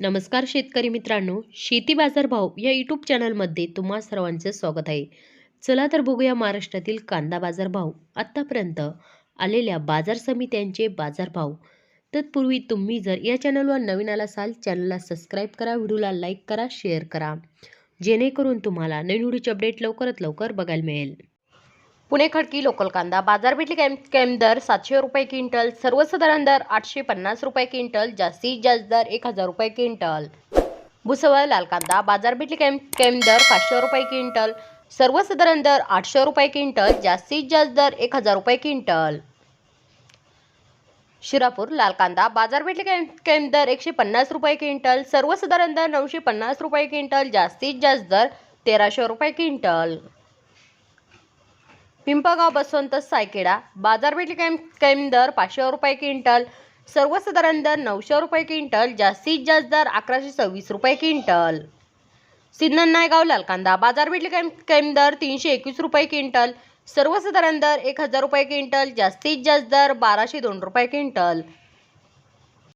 नमस्कार शेतकरी मित्रांनो, शेती बाजार भाव या यूट्यूब चॅनलमध्ये तुम्हा सर्वांचे स्वागत आहे. चला तर बघूया महाराष्ट्रातील कांदा बाजार भाव आतापर्यंत आलेल्या बाजार समित्यांचे बाजारभाव. तत्पूर्वी तुम्ही जर या चॅनलवर नवीन आला असाल, चॅनलला सबस्क्राईब करा, व्हिडिओला लाईक करा, शेअर करा, जेणेकरून तुम्हाला नवीन व्हिडिओचे अपडेट लवकरात लवकर बघायला मिळेल. पुणे खडकी लोकल कांदा बाजारपेठ कैम दर 700 रुपये क्विंटल, सर्वसाधारण दर 850 रुपये क्विंटल, जास्तीत जास्त दर 1000 रुपये क्विंटल. भुसवळ लाल कांदा बाजारपेठ कैम दर 500 रुपये क्विंटल, सर्वसाधारण दर 800 रुपये क्विंटल, जास्तीत जास्त दर 1000 रुपये क्विंटल. शिरापूर लाल कांदा बाजारपेठ कैम दर 150 रुपये क्विंटल, सर्वसाधारण दर 950 रुपये क्विंटल, जास्तीत जास्त दर 1300 रुपये क्विंटल. पिंपळगाव बसवंत सायखेडा बाजारपेठ कैम दर 500 रुपये क्विंटल, सर्वसाधारण दर 900 रुपये क्विंटल, जास्तीत जास्त दर 1126 रुपये क्विंटल. सिन्नर नायगाव लाल कांदा बाजारपेठ कैम दर 321 रुपये क्विंटल, सर्वसाधारण दर 1000 रुपये क्विंटल, जास्तीत जास्त दर 1202 रुपये क्विंटल.